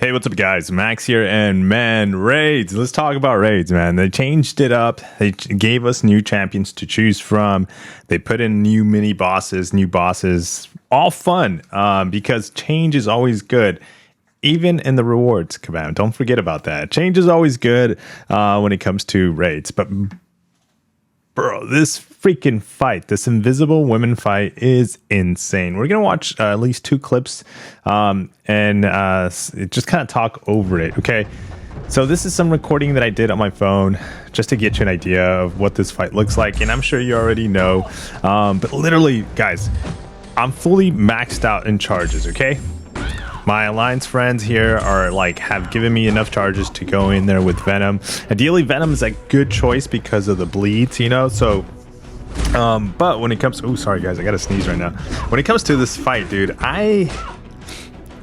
Hey, what's up, guys? Max here, and man, raids. Let's talk about raids, man. They changed it up. They gave us new champions to choose from. They put in new mini bosses, new bosses. All fun, because change is always good. Even in the rewards, Kabam. Don't forget about that. Change is always good when it comes to raids. But bro, this freaking fight, this Invisible Women fight is insane. We're going to watch at least 2 clips and just kind of talk over it, okay? So this is some recording that I did on my phone just to get you an idea of what this fight looks like. And I'm sure you already know. But literally, guys, I'm fully maxed out in charges, okay? My alliance friends here are have given me enough charges to go in there with Venom. Ideally, Venom is a good choice because of the bleeds, you know. So, but when it comes, oh, sorry guys, I gotta sneeze right now. When it comes to this fight, dude, I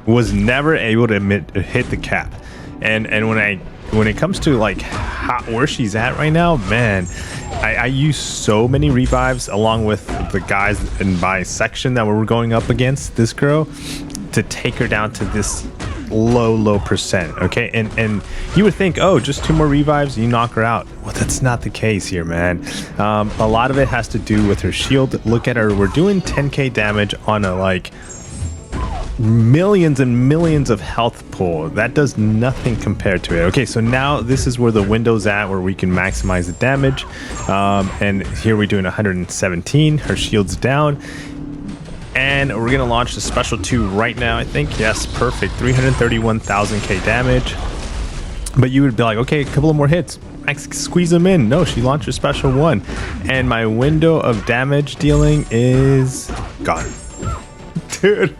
was never able to hit the cap, and when it comes to where she's at right now, man, I use so many revives along with the guys in my section that we're going up against this girl to take her down to this low percent, okay? And you would think, oh, just 2 more revives, you knock her out. Well, that's not the case here, man. A lot of it has to do with her shield. Look at her. We're doing 10k damage on a millions and millions of health pool. That does nothing compared to it. Okay, so now this is where the window's at, where we can maximize the damage. And here we're doing 117. Her shield's down. And we're going to launch the special 2 right now, I think. Yes, perfect. 331,000k damage. But you would be like, okay, a couple of more hits. Squeeze them in. No, she launched a special 1. And my window of damage dealing is gone. Dude.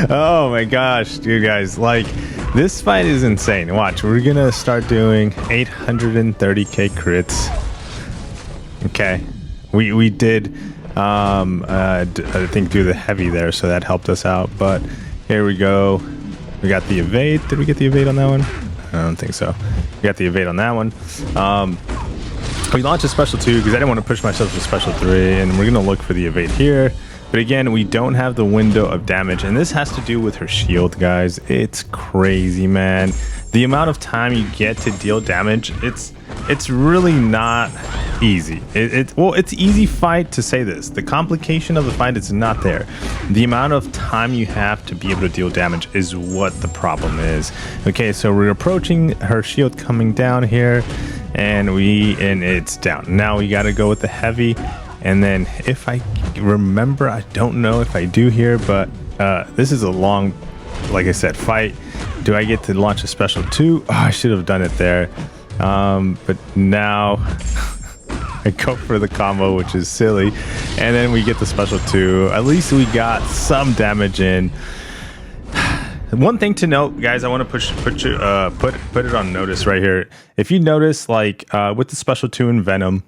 Oh my gosh, dude, guys. This fight is insane. Watch, we're going to start doing 830k crits. Okay. We did... I think do the heavy there, so that helped us out. But here we go. We got the evade. Did we get the evade on that one? I don't think so. We got the evade on that one. We launched a special 2 because I didn't want to push myself to special 3, and we're gonna look for the evade here. But again, we don't have the window of damage, and this has to do with her shield, guys. It's crazy, man. The amount of time you get to deal damage, it's really not easy. It's easy fight to say this. The complication of the fight is not there. The amount of time you have to be able to deal damage is what the problem is. Okay, so we're approaching her shield coming down here, and it's down. Now we got to go with the heavy, and then if I remember, I don't know if I do here, but this is a long, like I said, fight. Do I get to launch a special 2? Oh, I should have done it there. But now I go for the combo, which is silly, and then we get the special 2. At least we got some damage in. One thing to note, guys, I want to put it on notice right here. If you notice, with the special 2 in Venom,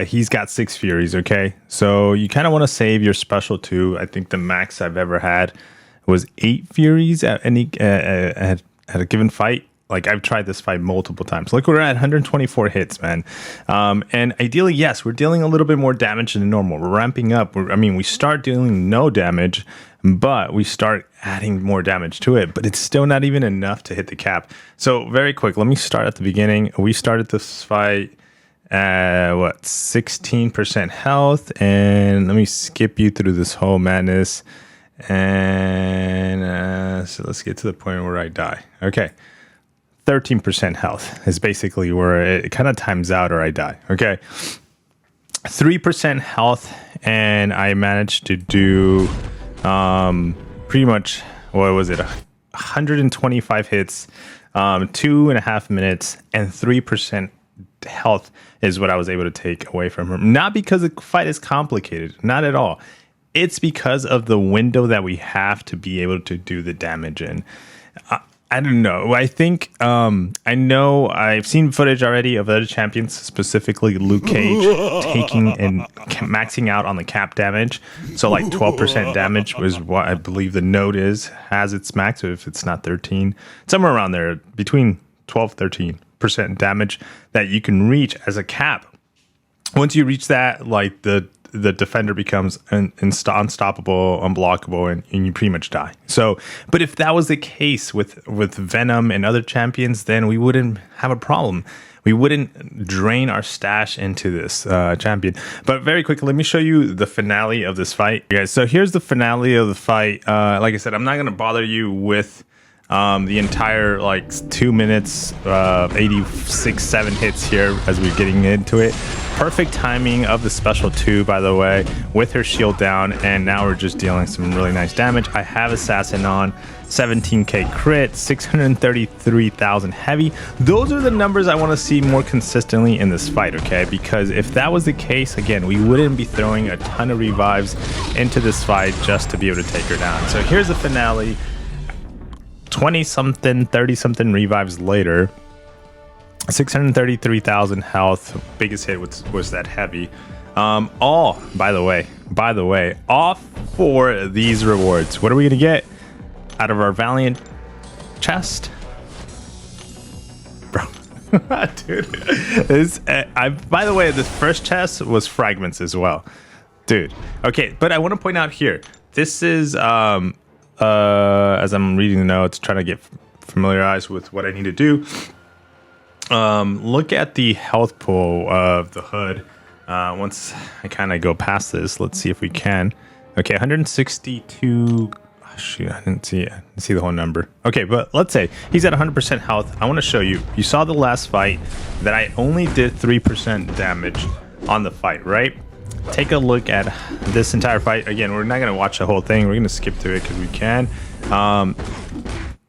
he's got 6 Furies. Okay, so you kind of want to save your special 2. I think the max I've ever had was 8 Furies at a given fight. I've tried this fight multiple times. Look, we're at 124 hits, man. And ideally, yes, we're dealing a little bit more damage than normal. We're ramping up. We start dealing no damage, but we start adding more damage to it. But it's still not even enough to hit the cap. So very quick, let me start at the beginning. We started this fight at 16% health, and let me skip you through this whole madness. And so let's get to the point where I die. Okay. 13% health is basically where it kind of times out or I die. Okay. 3% health, and I managed to do pretty much, what was it? 125 hits, 2.5 minutes, and 3% health is what I was able to take away from her. Not because the fight is complicated, not at all. It's because of the window that we have to be able to do the damage in. I don't know. I think I know I've seen footage already of other champions, specifically Luke Cage, taking and maxing out on the cap damage. So 12% damage was what I believe the node has its max. So if it's not 13, somewhere around there, between 12-13% damage that you can reach as a cap. Once you reach that, the the defender becomes unstoppable, unblockable, and you pretty much die. So, but if that was the case with Venom and other champions, then we wouldn't have a problem. We wouldn't drain our stash into this champion. But very quickly, let me show you the finale of this fight, guys. So here's the finale of the fight. Like I said, I'm not going to bother you with the entire like 2 minutes, 86-7 hits here as we're getting into it. Perfect timing of the special 2, by the way, with her shield down, and now we're just dealing some really nice damage. I have Assassin on, 17k crit, 633,000 heavy. Those are the numbers I want to see more consistently in this fight, okay? Because if that was the case, again, we wouldn't be throwing a ton of revives into this fight just to be able to take her down. So here's the finale. 20-something, 30-something revives later, 633,000 health. Biggest hit was that heavy. All, by the way, all for these rewards. What are we gonna get out of our Valiant chest, bro? Dude, this. By the way, this first chest was fragments as well, dude. Okay, but I want to point out here. This is as I'm reading the notes, trying to get familiarized with what I need to do. Look at the health pool of the hood. Once I kind of go past this, let's see if we can. Okay, 162. Oh, shoot, I didn't see it. I didn't see the whole number. Okay, but let's say he's at 100% health. I want to show you. You saw the last fight that I only did 3% damage on the fight, right? Take a look at this entire fight. Again, we're not going to watch the whole thing. We're going to skip through it because we can.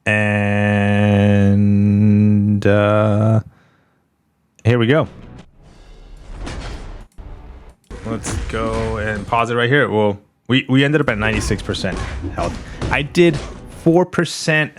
And here we go. Let's go and pause it right here. Well, we ended up at 96% health. I did 4%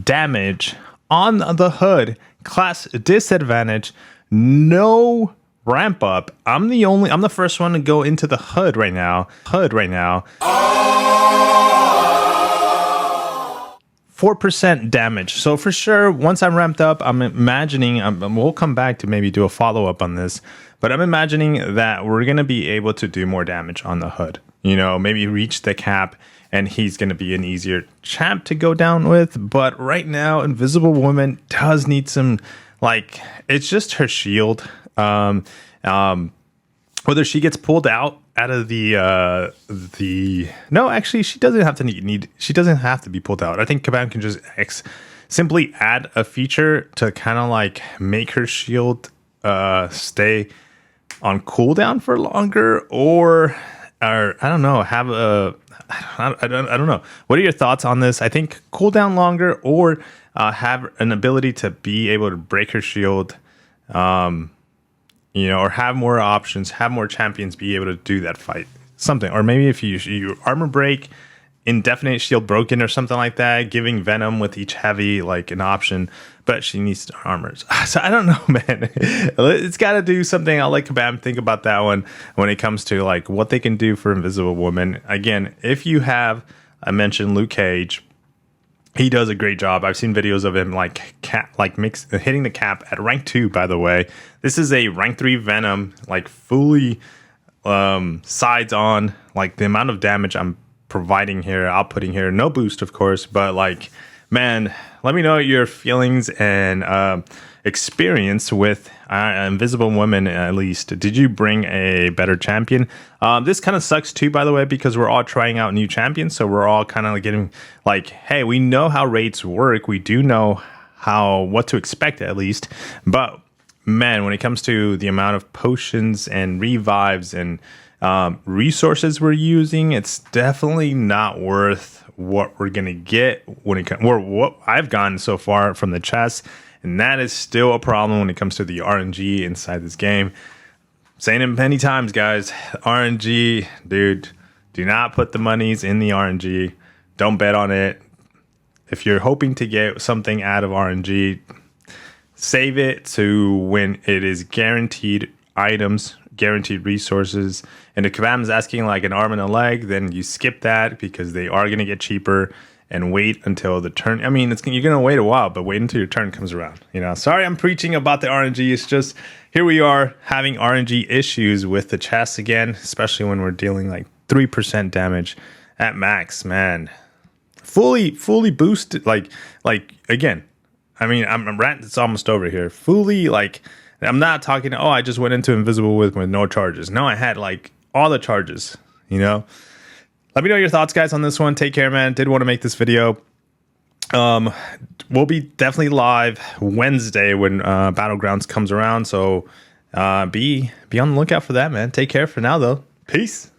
damage on the hood. Class disadvantage. No ramp up. I'm the first one to go into the hood right now. 4% damage. So for sure, once I'm ramped up, I'm imagining, we'll come back to maybe do a follow-up on this, but I'm imagining that we're going to be able to do more damage on the hood. You know, maybe reach the cap, and he's going to be an easier champ to go down with. But right now, Invisible Woman does need some, like, it's just her shield. Whether she gets pulled out of the no, actually she doesn't have to she doesn't have to be pulled out. I think Kabam can just simply add a feature to kind of like make her shield stay on cooldown for longer, or I don't know, have a I don't know. What are your thoughts on this? I think cooldown longer, or have an ability to be able to break her shield. You know, or have more options, have more champions be able to do that fight. Something. Or maybe if you armor break, indefinite shield broken or something like that, giving Venom with each heavy like an option, but she needs armors. So I don't know, man. It's got to do something. I'll let Kabam think about that one when it comes to like what they can do for Invisible Woman. Again, if you have, I mentioned Luke Cage. He does a great job. I've seen videos of him hitting the cap at rank 2, by the way. This is a rank 3 Venom, like fully sides on, like the amount of damage I'm providing here, outputting here. No boost, of course, but like, man, let me know your feelings and experience with Invisible Woman, at least. Did you bring a better champion? This kind of sucks too, by the way, because we're all trying out new champions. So we're all kind of getting like, hey, we know how raids work. We do know what to expect, at least. But man, when it comes to the amount of potions and revives and resources we're using, it's definitely not worth what we're gonna get when it comes, or what I've gotten so far from the chest. And that is still a problem when it comes to the RNG inside this game. Saying it many times, guys. RNG, dude, do not put the monies in the RNG. Don't bet on it. If you're hoping to get something out of RNG, save it to when it is guaranteed items, guaranteed resources. And if Kabam is asking like an arm and a leg, then you skip that because they are going to get cheaper. and wait until the turn. I mean, you're gonna wait a while, but wait until your turn comes around. You know, sorry, I'm preaching about the RNG. It's just here we are having RNG issues with the chest again, especially when we're dealing like 3% damage at max. Man, fully boosted. Like again. I mean, I'm rant. It's almost over here. Fully like. I'm not talking. Oh, I just went into invisible with no charges. No, I had like all the charges. You know. Let me know your thoughts, guys, on this one. Take care, man. Did want to make this video. We'll be definitely live Wednesday when Battlegrounds comes around. So be on the lookout for that, man. Take care for now, though. Peace.